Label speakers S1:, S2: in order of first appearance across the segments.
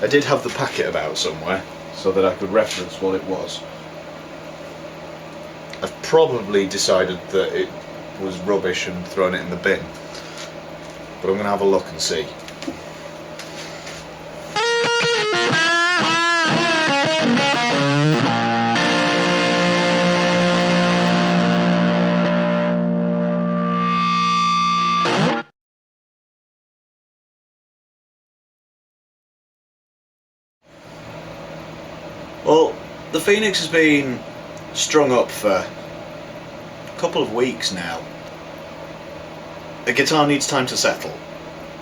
S1: I did have the packet about somewhere so that I could reference what it was. I've probably decided that it was rubbish and thrown it in the bin, but I'm going to have a look and see. Well, the Phoenix has been strung up for a couple of weeks now. A guitar needs time to settle.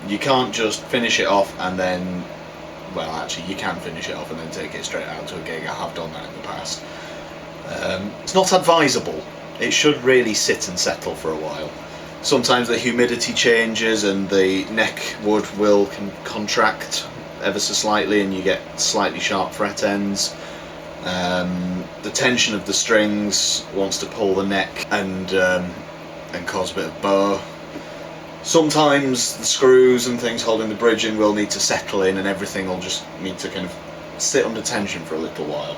S1: You can't just finish it off and then, well, actually you can finish it off and then take it straight out to a gig. I have done that in the past. It's not advisable. It should really sit and settle for a while. Sometimes the humidity changes and the neck wood will contract ever so slightly and you get slightly sharp fret ends. The tension of the strings wants to pull the neck and cause a bit of bow. Sometimes the screws and things holding the bridge in will need to settle in and everything will just need to kind of sit under tension for a little while.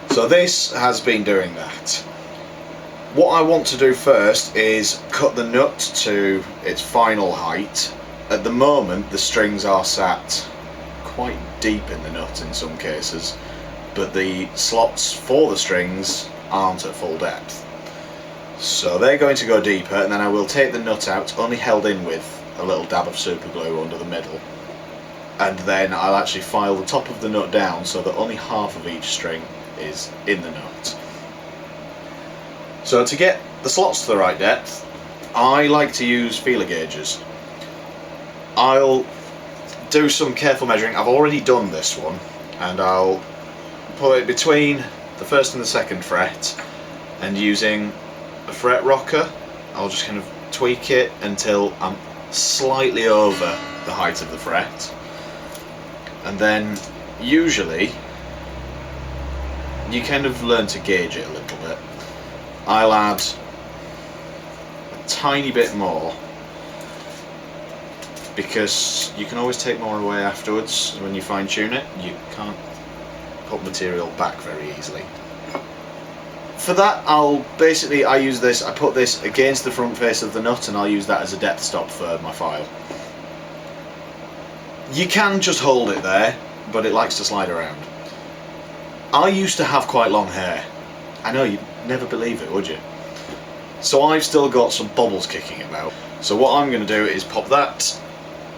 S1: So this has been doing that. What I want to do first is cut the nut to its final height. At the moment the strings are sat quite deep in the nut in some cases, but the slots for the strings aren't at full depth. So they're going to go deeper, and then I will take the nut out, only held in with a little dab of super glue under the middle, and then I'll actually file the top of the nut down so that only half of each string is in the nut. So to get the slots to the right depth, I like to use feeler gauges. I'll do some careful measuring. I've already done this one, and I'll put it between the first and the second fret, and using a fret rocker I'll just kind of tweak it until I'm slightly over the height of the fret, and then usually you kind of learn to gauge it a little bit. I'll add a tiny bit more because you can always take more away afterwards when you fine tune it. You can't put material back very easily. For that I use this, I put this against the front face of the nut and I'll use that as a depth stop for my file. You can just hold it there, but it likes to slide around. I used to have quite long hair. I know, you'd never believe it, would you? So I've still got some bobbles kicking about. So what I'm going to do is pop that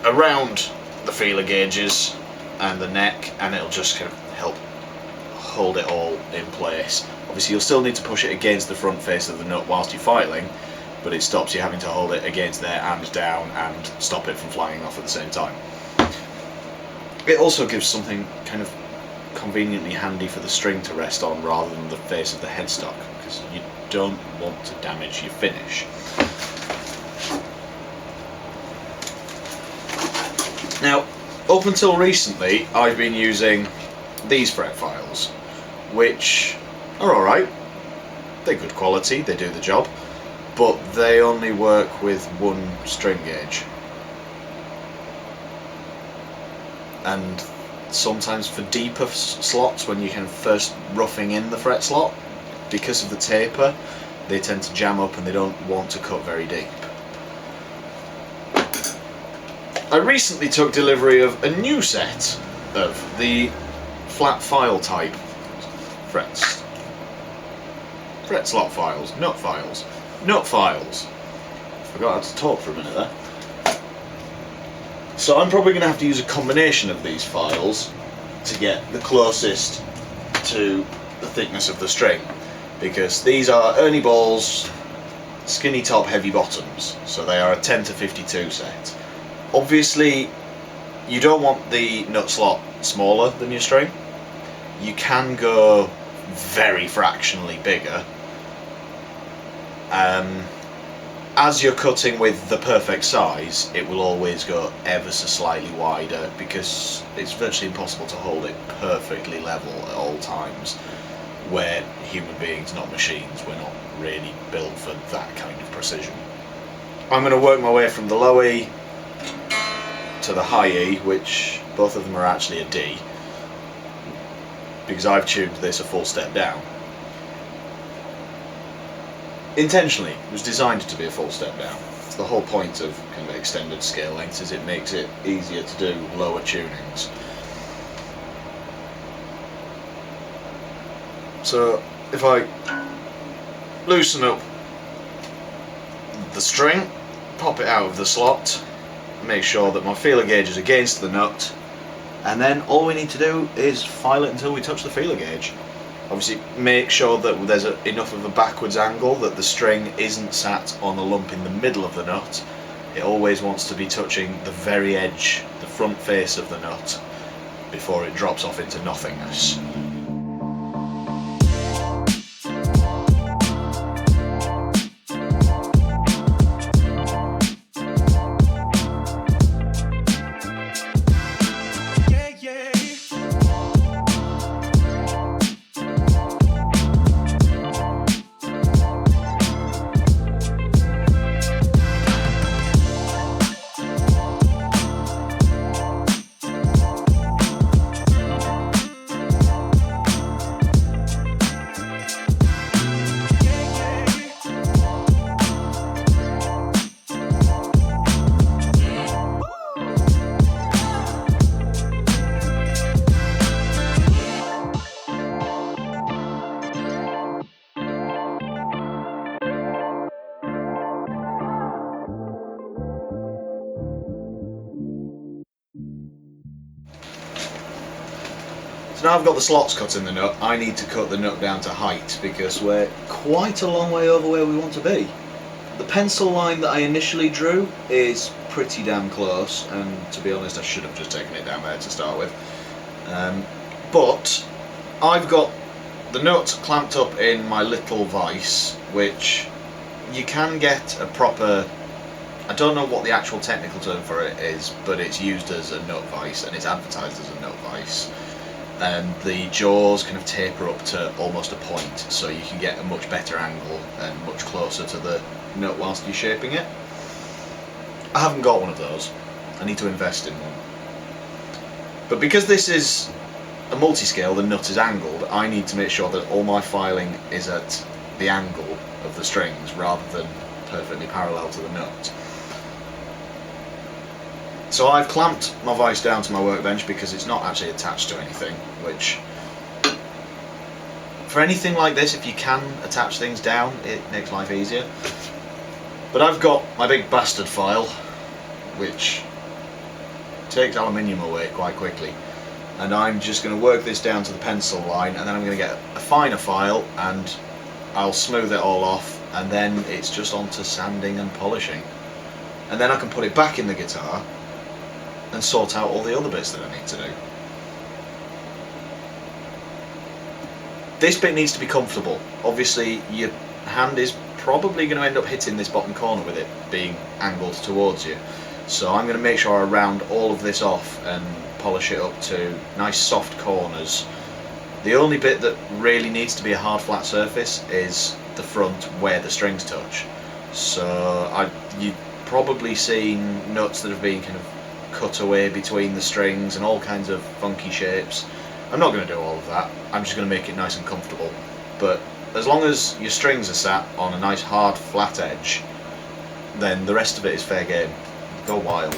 S1: around the feeler gauges and the neck, and it'll just kind of help hold it all in place. Obviously you'll still need to push it against the front face of the nut whilst you're filing, but it stops you having to hold it against there and down and stop it from flying off at the same time. It also gives something kind of conveniently handy for the string to rest on rather than the face of the headstock, because you don't want to damage your finish. Now, up until recently I've been using these fret files, which are alright. They're good quality, they do the job, but they only work with one string gauge. And sometimes for deeper slots, when you can first roughing in the fret slot, because of the taper, they tend to jam up and they don't want to cut very deep. I recently took delivery of a new set of the flat file type fret slot files, nut files. Forgot how to talk for a minute there. So I'm probably going to have to use a combination of these files to get the closest to the thickness of the string, because these are Ernie Ball's skinny top heavy bottoms, so they are a 10 to 52 set. Obviously you don't want the nut slot smaller than your string. You can go very fractionally bigger. As you're cutting with the perfect size, it will always go ever so slightly wider because it's virtually impossible to hold it perfectly level at all times. We're human beings, not machines. We're not really built for that kind of precision. I'm going to work my way from the low E to the high E, which both of them are actually a D. because I've tuned this a full step down. Intentionally, it was designed to be a full step down. The whole point of kind of extended scale lengths is it makes it easier to do lower tunings. So if I loosen up the string, pop it out of the slot, make sure that my feeler gauge is against the nut, and then all we need to do is file it until we touch the feeler gauge. Obviously make sure that there's enough of a backwards angle that the string isn't sat on a lump in the middle of the nut. It always wants to be touching the very edge, the front face of the nut, before it drops off into nothingness. So now I've got the slots cut in the nut, I need to cut the nut down to height because we're quite a long way over where we want to be. The pencil line that I initially drew is pretty damn close, and to be honest I should have just taken it down there to start with. But I've got the nut clamped up in my little vice, which you can get a proper, I don't know what the actual technical term for it is, but it's used as a nut vice and it's advertised as a nut vice. And the jaws kind of taper up to almost a point, so you can get a much better angle and much closer to the nut whilst you're shaping it. I haven't got one of those. I need to invest in one. But because this is a multi-scale, the nut is angled, I need to make sure that all my filing is at the angle of the strings rather than perfectly parallel to the nut. So I've clamped my vice down to my workbench because it's not actually attached to anything, which, for anything like this, if you can attach things down, it makes life easier. But I've got my big bastard file, which takes aluminium away quite quickly, and I'm just going to work this down to the pencil line, and then I'm going to get a finer file and I'll smooth it all off, and then it's just on to sanding and polishing. And then I can put it back in the guitar and sort out all the other bits that I need to do. This bit needs to be comfortable. Obviously your hand is probably going to end up hitting this bottom corner with it being angled towards you. So I'm going to make sure I round all of this off and polish it up to nice soft corners. The only bit that really needs to be a hard flat surface is the front where the strings touch. So you've probably seen nuts that have been kind of cut away between the strings and all kinds of funky shapes. I'm not going to do all of that, I'm just going to make it nice and comfortable. But as long as your strings are sat on a nice hard flat edge, then the rest of it is fair game. Go wild.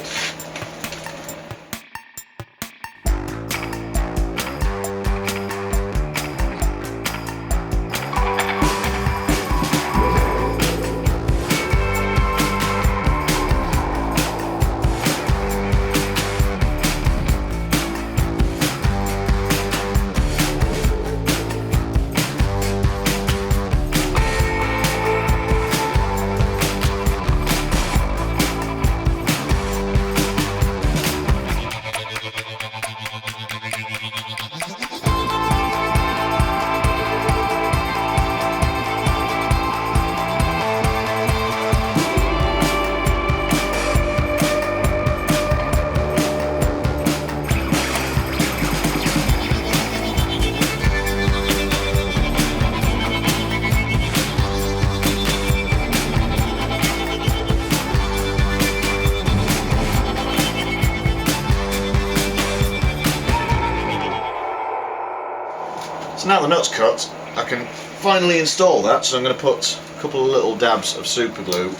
S1: So now the nut's cut, I can finally install that, so I'm going to put a couple of little dabs of super glue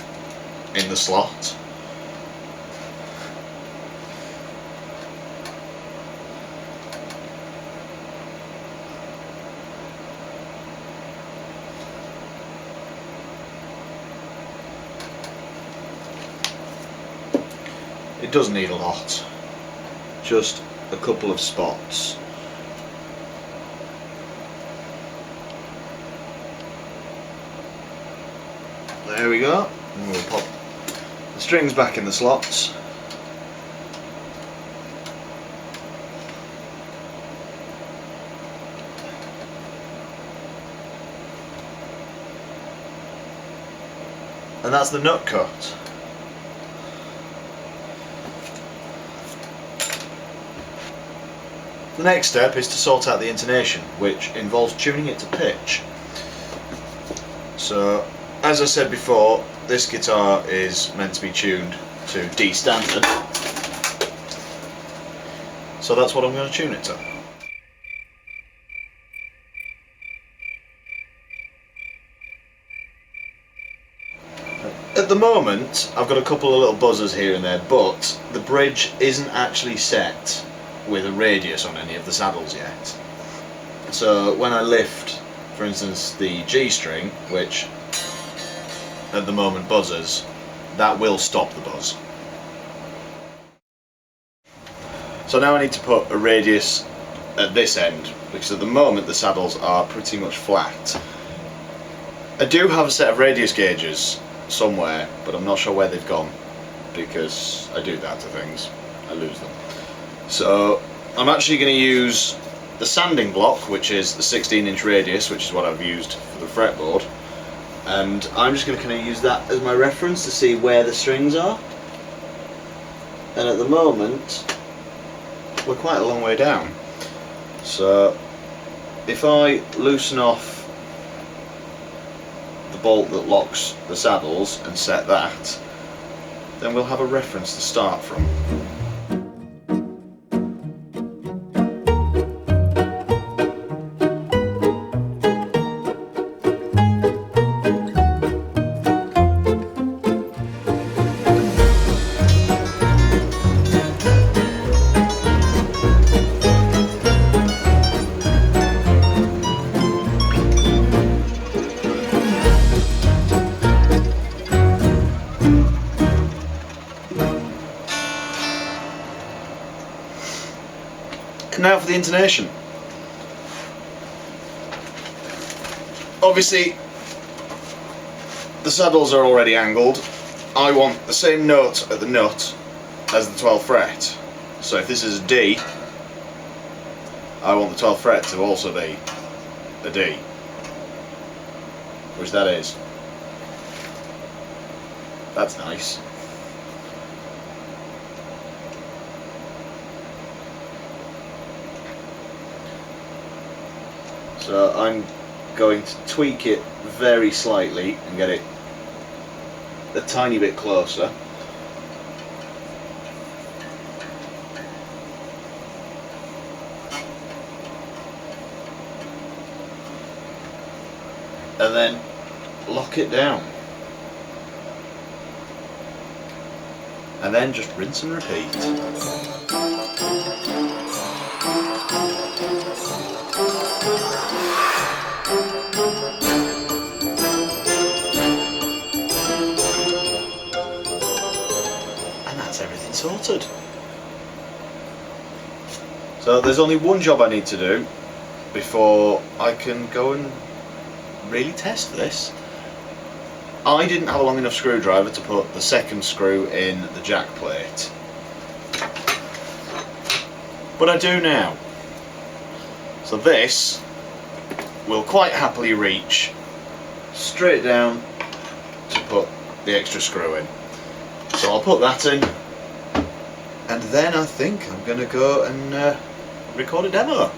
S1: in the slot. It doesn't need a lot, just a couple of spots. There we go, and we'll pop the strings back in the slots. And that's the nut cut. The next step is to sort out the intonation, which involves tuning it to pitch. So, as I said before, this guitar is meant to be tuned to D standard, so that's what I'm going to tune it to. At the moment, I've got a couple of little buzzers here and there, but the bridge isn't actually set with a radius on any of the saddles yet. So when I lift, for instance, the G string, which at the moment buzzes, that will stop the buzz. So now I need to put a radius at this end, because at the moment the saddles are pretty much flat. I do have a set of radius gauges somewhere, but I'm not sure where they've gone, because I do that to things, I lose them. So I'm actually going to use the sanding block, which is the 16-inch radius, which is what I've used for the fretboard, and I'm just going to kind of use that as my reference to see where the strings are. And at the moment we're quite a long way down, so if I loosen off the bolt that locks the saddles and set that, then we'll have a reference to start from. Now for the intonation. Obviously the saddles are already angled. I want the same note at the nut as the 12th fret. So if this is a D, I want the 12th fret to also be a D, which that is. That's nice. So I'm going to tweak it very slightly and get it a tiny bit closer. And then lock it down. And then just rinse and repeat. Everything sorted. So there's only one job I need to do before I can go and really test this. I didn't have a long enough screwdriver to put the second screw in the jack plate, but I do now. So this will quite happily reach straight down to put the extra screw in. So I'll put that in, and then I think I'm going to go and record a demo.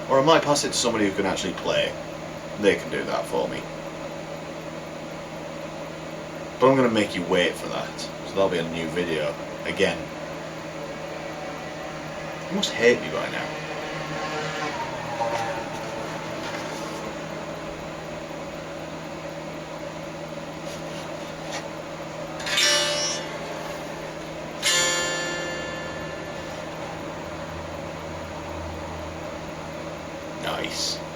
S1: Or I might pass it to somebody who can actually play. They can do that for me. But I'm going to make you wait for that, so that'll be a new video again. You must hate me by now. nice.